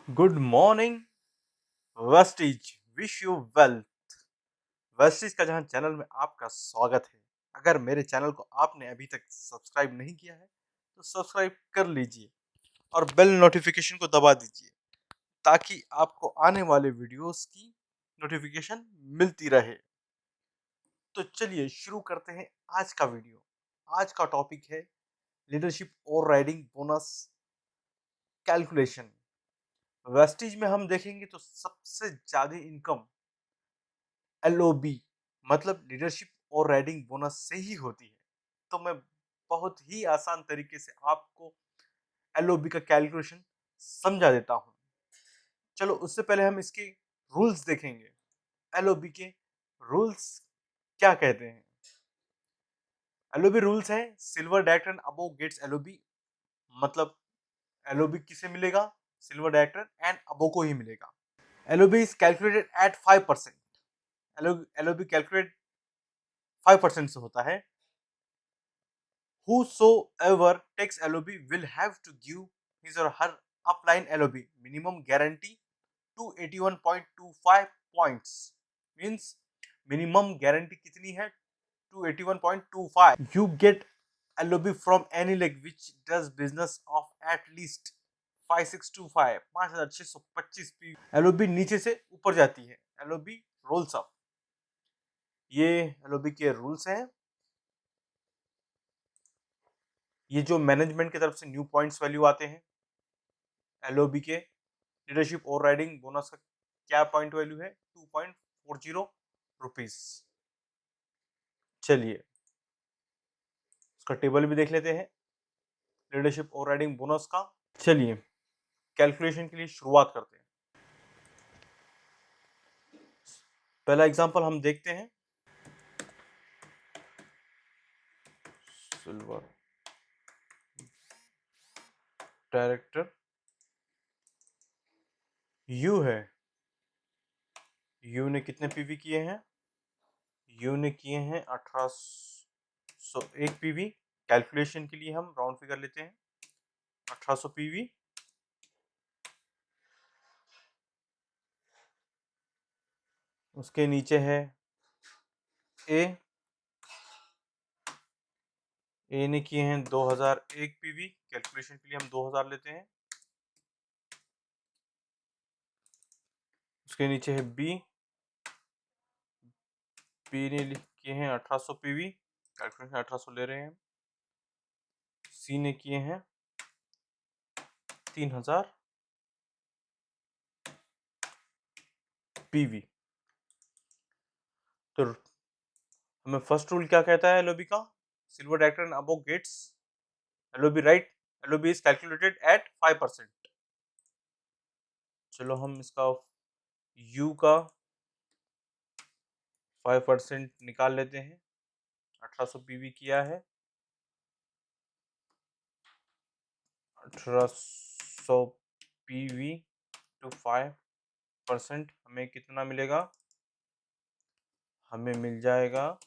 Good morning Vestige. Wish you well. Vestige का जहां channel में आपका स्वागत है। अगर मेरे चैनल को आपने अभी तक सब्सक्राइब नहीं किया है तो सब्सक्राइब कर लीजिए और बेल नोटिफिकेशन को दबा दीजिए ताकि आपको आने वाले वीडियोस की नोटिफिकेशन मिलती रहे। तो चलिए शुरू करते हैं आज का वीडियो। आज का टॉपिक है लीडरशिप और राइडिंग बोनस कैलकुलेशन। वेस्टीज में हम देखेंगे तो सबसे ज्यादा इनकम एलओबी मतलब लीडरशिप और राइडिंग बोनस से ही होती है। तो मैं बहुत ही आसान तरीके से आपको एलओबी का कैलकुलेशन समझा देता हूं। चलो उससे पहले हम इसके रूल्स देखेंगे। एलओबी के रूल्स क्या कहते हैं। एलओबी रूल्स है silver director above gets LOB. मतलब एलओबी किसे मिलेगा? सिल्वर डायरेक्टर एंड अबोव को ही मिलेगा। LOB is calculated at 5%। LOB calculate 5% से होता है। Whosoever takes LOB will have to give his or her upline LOB minimum guarantee to 81.25 points. Means minimum guarantee कितनी है? 281.25. You get LOB from any leg which does business of at least 5625 5625 P LOB नीचे से ऊपर जाती है। LOB rolls up। ये LOB के rules हैं। ये जो मैनेजमेंट की तरफ से न्यू पॉइंट्स वैल्यू आते हैं एलओबी के लीडरशिप और राइडिंग बोनस का क्या पॉइंट वैल्यू है? 2.40 रुपीस। चलिए उसका टेबल भी देख लेते हैं लीडरशिप और राइडिंग बोनस का। चलिए कैलकुलेशन के लिए शुरुआत करते हैं। पहला एग्जांपल हम देखते हैं। सिल्वर डायरेक्टर यू है। यू ने कितने पीवी किए हैं? यू ने किए हैं 1801 पीवी। कैलकुलेशन के लिए हम राउंड फिगर लेते हैं 1800 पीवी। उसके नीचे है ए। ए ने किए हैं 2001 पीवी। कैलकुलेशन के लिए हम 2000 लेते हैं। उसके नीचे है बी। बी ने किए हैं 1800 पीवी। कैलकुलेशन 1800 ले रहे हैं। सी ने किए हैं 3000 पीवी। तो हमें फर्स्ट रूल क्या कहता है एलओबी का? Silver director and above gets LOB right. LOB is calculated at 5%। चलो हम इसका यू का 5% निकाल लेते हैं। 1800 पीवी किया है। 1800 पीवी टू 5% हमें कितना मिलेगा? हमें मिल जाएगा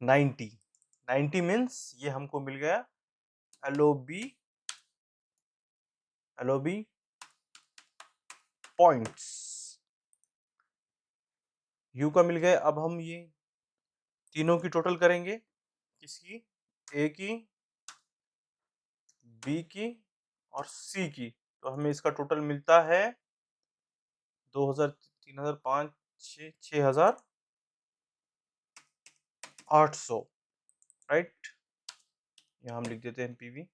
90। 90 मीन्स ये हमको मिल गया एलओबी पॉइंट्स। यू का मिल गया। अब हम ये तीनों की टोटल करेंगे। किसकी? ए की, बी की और सी की। तो हमें इसका टोटल मिलता है 2000 3000 5 6 6800। राइट, यहाँ हम लिख देते हैं पीवी।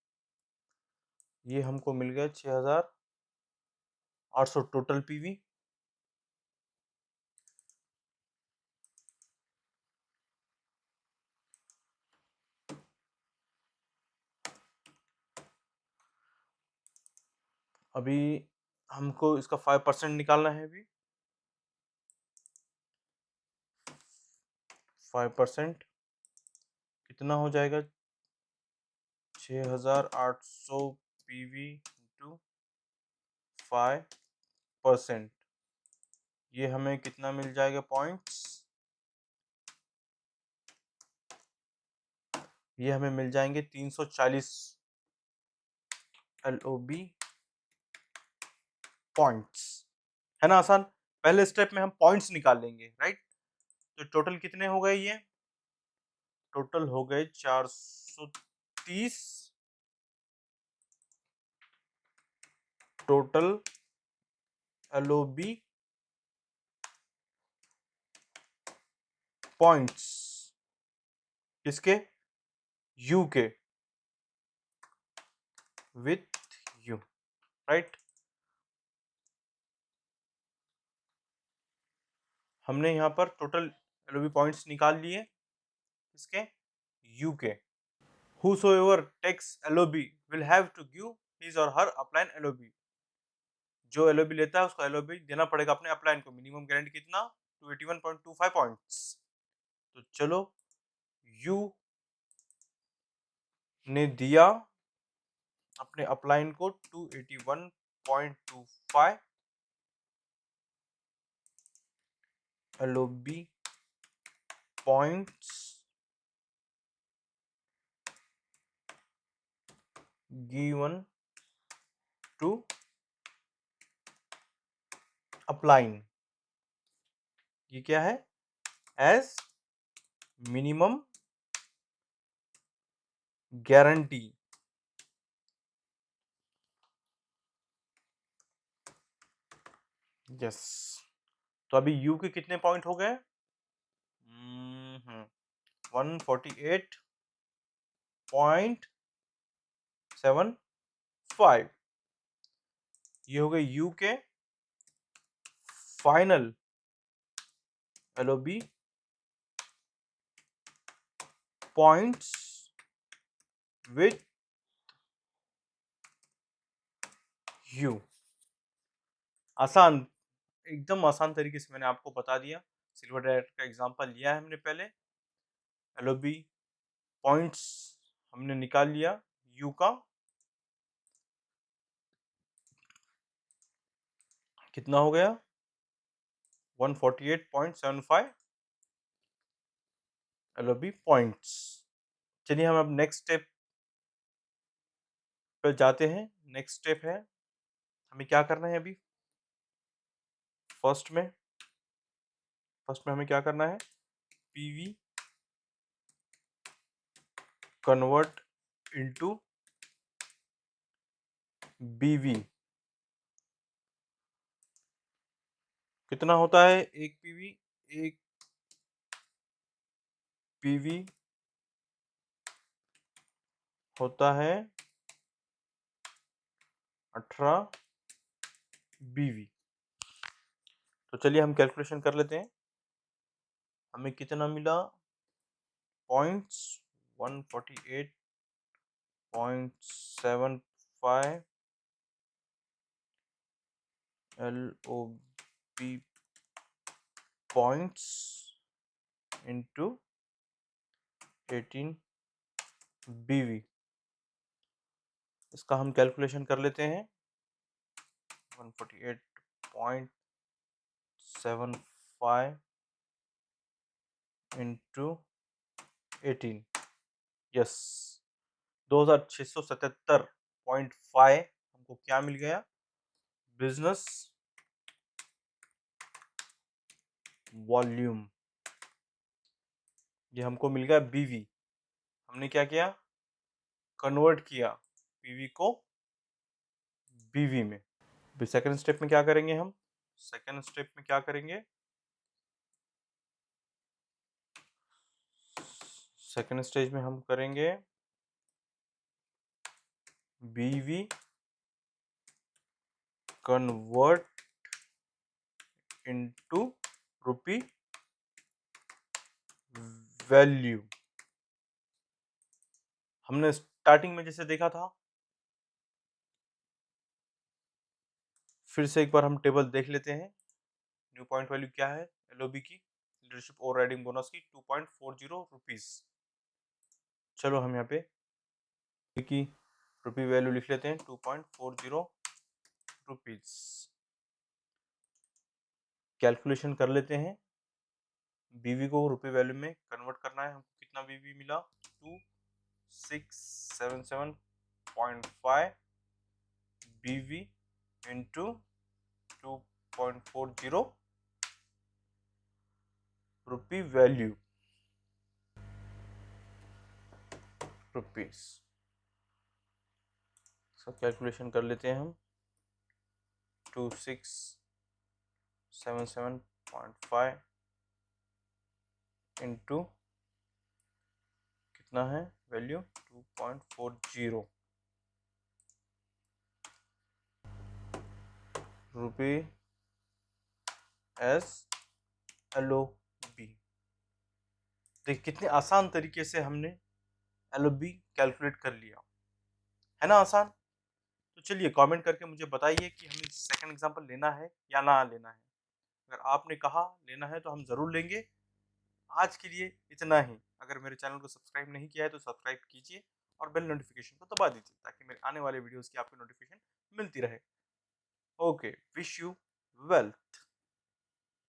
ये हमको मिल गया 6800 टोटल पीवी। अभी हमको इसका 5% निकालना है। अभी 5% कितना हो जाएगा? 6800 पीवी इंटू 5%। ये हमें कितना मिल जाएगा पॉइंट्स? ये हमें मिल जाएंगे 340 LOB पॉइंट्स, है ना आसान। पहले स्टेप में हम पॉइंट्स निकाल लेंगे, राइट। तो टोटल कितने हो गए, ये टोटल हो गए 430, टोटल LOB पॉइंट्स किसके, U के, विथ U, राइट। हमने यहाँ पर टोटल LOB पॉइंट्स निकाल लिए किसके, U के। Whosoever takes LOB will have to give his or her upline LOB। जो LOB लेता है उसको LOB देना पड़ेगा अपने अपलाइन को। मिनिमम गारंटी कितना, 281.25 पॉइंट्स। तो चलो, U ने दिया अपने अपलाइन को 281.25 LOB points given to upline. ये क्या है, एज मिनिमम गारंटी। यस, तो अभी U के कितने पॉइंट हो गए, 148.75। ये हो गए U के final LOB points with U। आसान, एकदम आसान तरीके से मैंने आपको बता दिया। सिल्वर डायरेक्ट का एग्जांपल लिया है हमने पहले। LOB पॉइंट्स हमने निकाल लिया U का, कितना हो गया 148.75 LOB पॉइंट्स। चलिए हम अब नेक्स्ट स्टेप पर जाते हैं। नेक्स्ट स्टेप है, हमें क्या करना है अभी। फर्स्ट में हमें क्या करना है, PV कन्वर्ट इनटू BV। कितना होता है एक PV होता है 18 BV। तो चलिए हम कैलकुलेशन कर लेते हैं। हमें कितना मिला, points 148.75 LOB points into 18 BV। इसका हम कैलकुलेशन कर लेते हैं। 148.75 इंटू 18, यस 2677.5 हमको क्या मिल गया, बिजनेस वॉल्यूम। ये हमको मिल गया BV। हमने क्या किया, कन्वर्ट किया PV को BV में। फिर सेकंड स्टेप में क्या करेंगे हम, सेकंड स्टेप में क्या करेंगे, सेकंड स्टेज में हम करेंगे BV कन्वर्ट इनटू रुपी वैल्यू। हमने स्टार्टिंग में जैसे देखा था, फिर से एक बार हम टेबल देख लेते हैं। न्यू पॉइंट वैल्यू क्या है LOB की, लीडरशिप ओवर राइडिंग बोनस की 2.40 रुपीज। चलो हम यहाँ पे की रुपी वैल्यू लिख लेते हैं 2.40 रुपीज। कैलकुलेशन कर लेते हैं। BV को रुपए वैल्यू में कन्वर्ट करना है, हमको कितना BV मिला 2677.5 BV इंटू 2.40 रुपी वैल्यू रुपीस। इसका कैलकुलेशन कर लेते हैं हम। 2677.5 इंटू कितना है वैल्यू 2.40 रुपी एस LOB। देख कितने आसान तरीके से हमने LOB कैलकुलेट कर लिया, है ना आसान। तो चलिए कमेंट करके मुझे बताइए कि हमें सेकंड एग्जांपल लेना है या ना लेना है। अगर आपने कहा लेना है तो हम ज़रूर लेंगे। आज के लिए इतना ही। अगर मेरे चैनल को सब्सक्राइब नहीं किया है तो सब्सक्राइब कीजिए और बेल नोटिफिकेशन को दबा दीजिए ताकि मेरे आने वाले वीडियोस की आपको नोटिफिकेशन मिलती रहे। Okay, wish you wealth.